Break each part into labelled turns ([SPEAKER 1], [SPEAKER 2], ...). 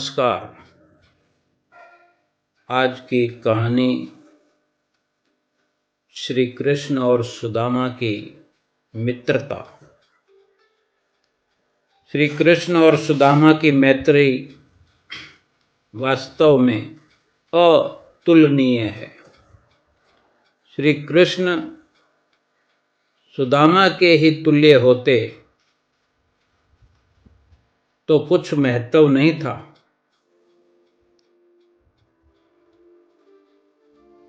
[SPEAKER 1] नमस्कार। आज की कहानी श्री कृष्ण और सुदामा की मित्रता। श्री कृष्ण और सुदामा की मैत्री वास्तव में अतुलनीय है। श्री कृष्ण सुदामा के ही तुल्य होते तो कुछ महत्व नहीं था।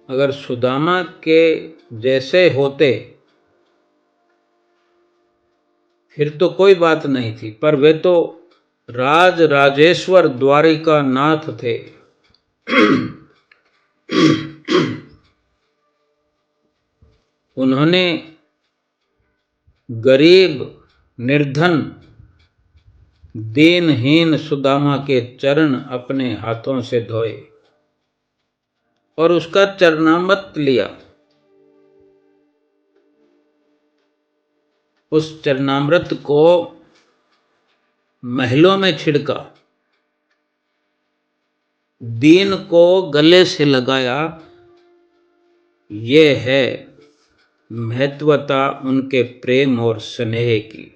[SPEAKER 1] अगर सुदामा के जैसे होते फिर तो कोई बात नहीं थी, पर वे तो राज राजेश्वर द्वारिका नाथ थे। उन्होंने गरीब निर्धन दीनहीन सुदामा के चरण अपने हाथों से धोए और उसका चरणामृत लिया। उस चरणामृत को महलों में छिड़का, दीन को गले से लगाया। ये है महत्वता उनके प्रेम और स्नेह की।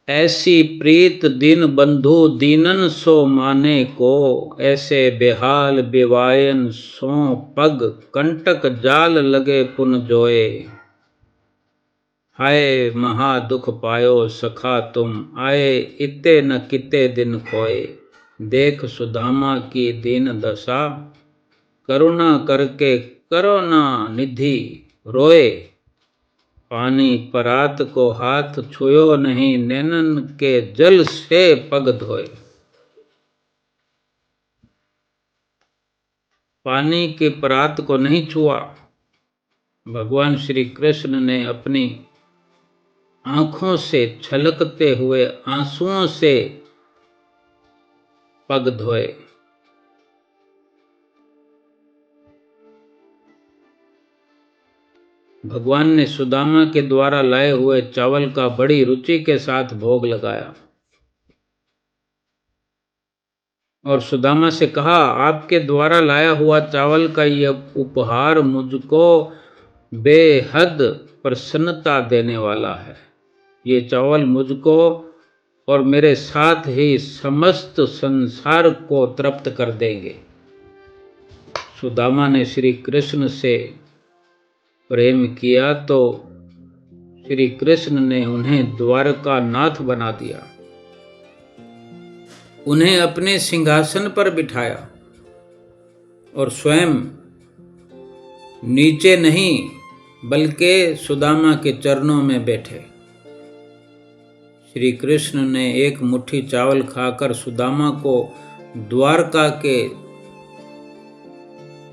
[SPEAKER 1] ऐसी प्रीत दीन बंधु दीनन सो माने को, ऐसे बेहाल बेवायन सो पग कंटक जाल लगे पुन जोए। हाय महा दुख पायो सखा तुम, आए इते न किते दिन खोए। देख सुदामा की दीन दशा, करुणा करके करुणा निधि रोए। पानी परात को हाथ छुयो नहीं, नैनन के जल से पग धोए। पानी के परात को नहीं छुआ। भगवान श्री कृष्ण ने अपनी आंखों से छलकते हुए आंसुओं से पग धोए। भगवान ने सुदामा के द्वारा लाए हुए चावल का बड़ी रुचि के साथ भोग लगाया और सुदामा से कहा, आपके द्वारा लाया हुआ चावल का यह उपहार मुझको बेहद प्रसन्नता देने वाला है। ये चावल मुझको और मेरे साथ ही समस्त संसार को तृप्त कर देंगे। सुदामा ने श्री कृष्ण से प्रेम किया तो श्री कृष्ण ने उन्हें द्वारका नाथ बना दिया, उन्हें अपने सिंहासन पर बिठाया और स्वयं नीचे नहीं बल्कि सुदामा के चरणों में बैठे। श्री कृष्ण ने एक मुट्ठी चावल खाकर सुदामा को द्वारका के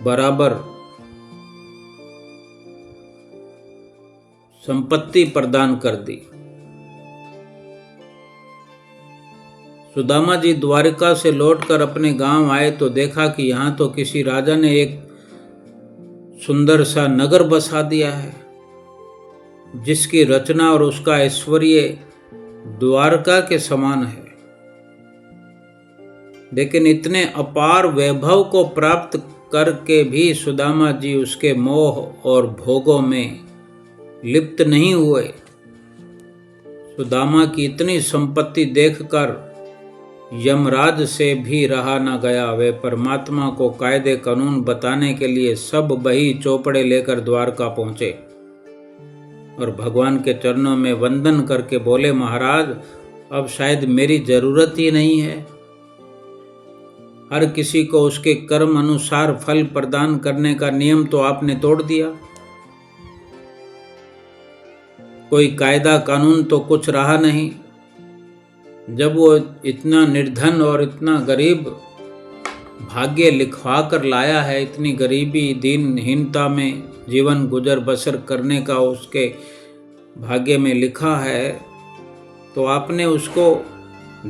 [SPEAKER 1] बराबर संपत्ति प्रदान कर दी। सुदामा जी द्वारिका से लौटकर अपने गांव आए तो देखा कि यहाँ तो किसी राजा ने एक सुंदर सा नगर बसा दिया है, जिसकी रचना और उसका ऐश्वर्य द्वारका के समान है। लेकिन इतने अपार वैभव को प्राप्त करके भी सुदामा जी उसके मोह और भोगों में लिप्त नहीं हुए। सुदामा की इतनी संपत्ति देखकर यमराज से भी रहा न गया। वे परमात्मा को कायदे कानून बताने के लिए सब बही चौपड़े लेकर द्वारका पहुंचे और भगवान के चरणों में वंदन करके बोले, महाराज अब शायद मेरी जरूरत ही नहीं है। हर किसी को उसके कर्म अनुसार फल प्रदान करने का नियम तो आपने तोड़ दिया। कोई कायदा कानून तो कुछ रहा नहीं। जब वो इतना निर्धन और इतना गरीब भाग्य लिखवा कर लाया है, इतनी गरीबी दीनहीनता में जीवन गुजर बसर करने का उसके भाग्य में लिखा है, तो आपने उसको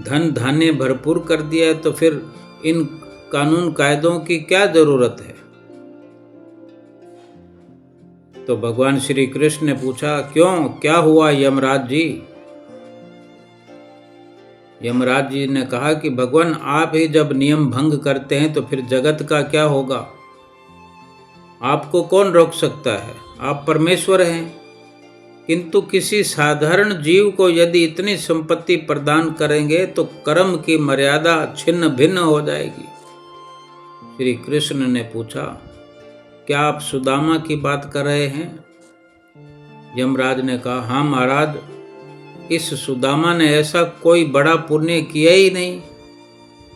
[SPEAKER 1] धन धान्य भरपूर कर दिया है, तो फिर इन कानून कायदों की क्या जरूरत है। तो भगवान श्री कृष्ण ने पूछा, क्यों, क्या हुआ यमराज जी? यमराज जी ने कहा कि भगवान, आप ही जब नियम भंग करते हैं तो फिर जगत का क्या होगा? आपको कौन रोक सकता है? आप परमेश्वर हैं। किंतु किसी साधारण जीव को यदि इतनी संपत्ति प्रदान करेंगे तो कर्म की मर्यादा छिन्न भिन्न हो जाएगी। श्री कृष्ण ने पूछा, क्या आप सुदामा की बात कर रहे हैं? यमराज ने कहा, हाँ महाराज, इस सुदामा ने ऐसा कोई बड़ा पुण्य किया ही नहीं।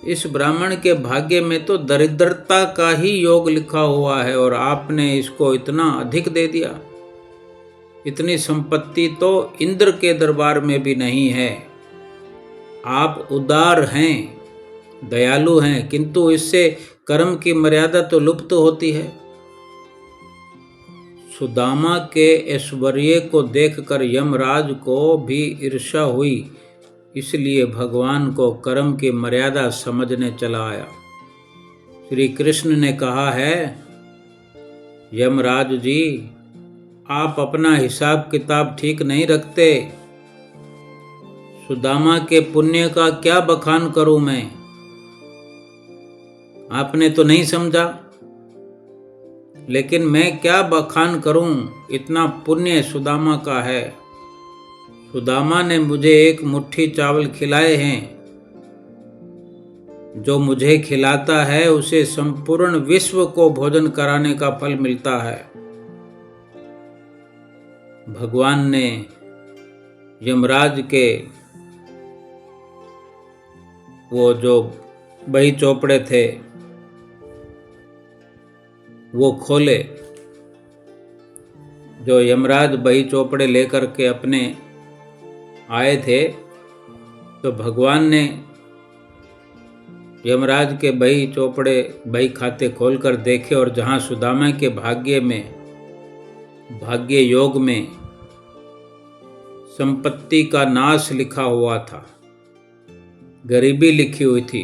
[SPEAKER 1] इस ब्राह्मण के भाग्य में तो दरिद्रता का ही योग लिखा हुआ है और आपने इसको इतना अधिक दे दिया। इतनी संपत्ति तो इंद्र के दरबार में भी नहीं है। आप उदार हैं, दयालु हैं, किंतु इससे कर्म की मर्यादा तो लुप्त होती है। सुदामा के ऐश्वर्य को देखकर यमराज को भी ईर्ष्या हुई, इसलिए भगवान को कर्म की मर्यादा समझने चला आया। श्री कृष्ण ने कहा है, यमराज जी, आप अपना हिसाब किताब ठीक नहीं रखते। सुदामा के पुण्य का क्या बखान करूं मैं? आपने तो नहीं समझा, लेकिन मैं क्या बखान करूं? इतना पुण्य सुदामा का है। सुदामा ने मुझे एक मुट्ठी चावल खिलाए हैं। जो मुझे खिलाता है उसे संपूर्ण विश्व को भोजन कराने का फल मिलता है। भगवान ने यमराज के वो जो बही चोपड़े थे वो खोले। जो यमराज बही चोपड़े लेकर के अपने आए थे, तो भगवान ने यमराज के बही चोपड़े, बही खाते खोलकर देखे और जहाँ सुदामा के भाग्य योग में संपत्ति का नाश लिखा हुआ था, गरीबी लिखी हुई थी,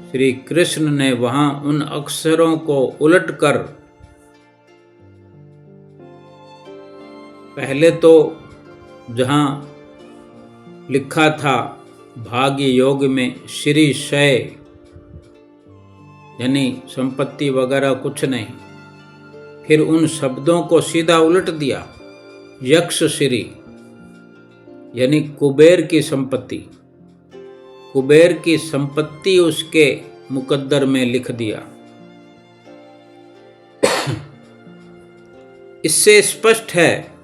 [SPEAKER 1] श्री कृष्ण ने वहां उन अक्षरों को उलटकर पहले तो जहां लिखा था भाग्य योग में श्री शय, यानी संपत्ति वगैरह कुछ नहीं, फिर उन शब्दों को सीधा उलट दिया, यक्ष श्री, यानी कुबेर की संपत्ति। कुबेर की संपत्ति उसके मुकद्दर में लिख दिया। इससे स्पष्ट है,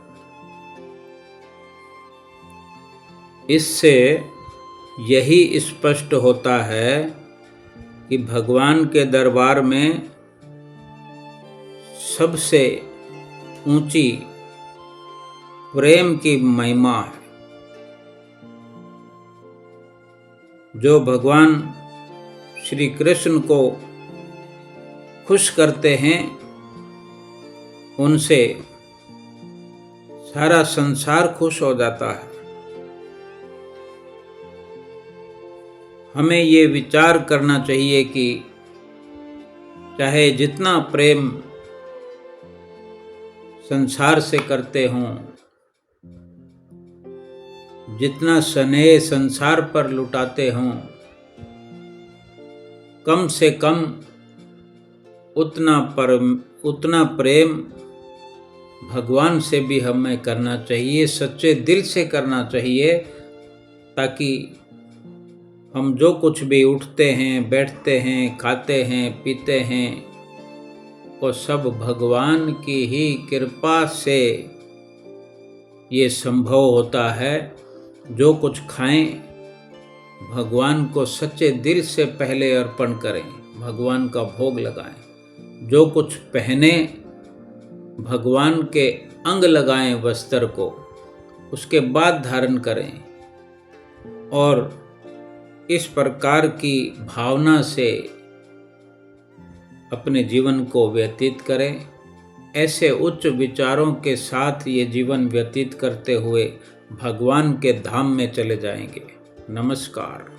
[SPEAKER 1] इससे यही स्पष्ट होता है कि भगवान के दरबार में सबसे ऊंची प्रेम की महिमा है। जो भगवान श्री कृष्ण को खुश करते हैं, उनसे सारा संसार खुश हो जाता है। हमें ये विचार करना चाहिए कि चाहे जितना प्रेम संसार से करते हों, जितना स्नेह संसार पर लुटाते हों, कम से कम उतना प्रेम भगवान से भी हमें करना चाहिए, सच्चे दिल से करना चाहिए, ताकि हम जो कुछ भी उठते हैं, बैठते हैं, खाते हैं, पीते हैं, वो सब भगवान की ही कृपा से ये संभव होता है। जो कुछ खाएं, भगवान को सच्चे दिल से पहले अर्पण करें, भगवान का भोग लगाएं। जो कुछ पहने, भगवान के अंग लगाएं वस्त्र को, उसके बाद धारण करें और इस प्रकार की भावना से अपने जीवन को व्यतीत करें। ऐसे उच्च विचारों के साथ ये जीवन व्यतीत करते हुए भगवान के धाम में चले जाएंगे। नमस्कार।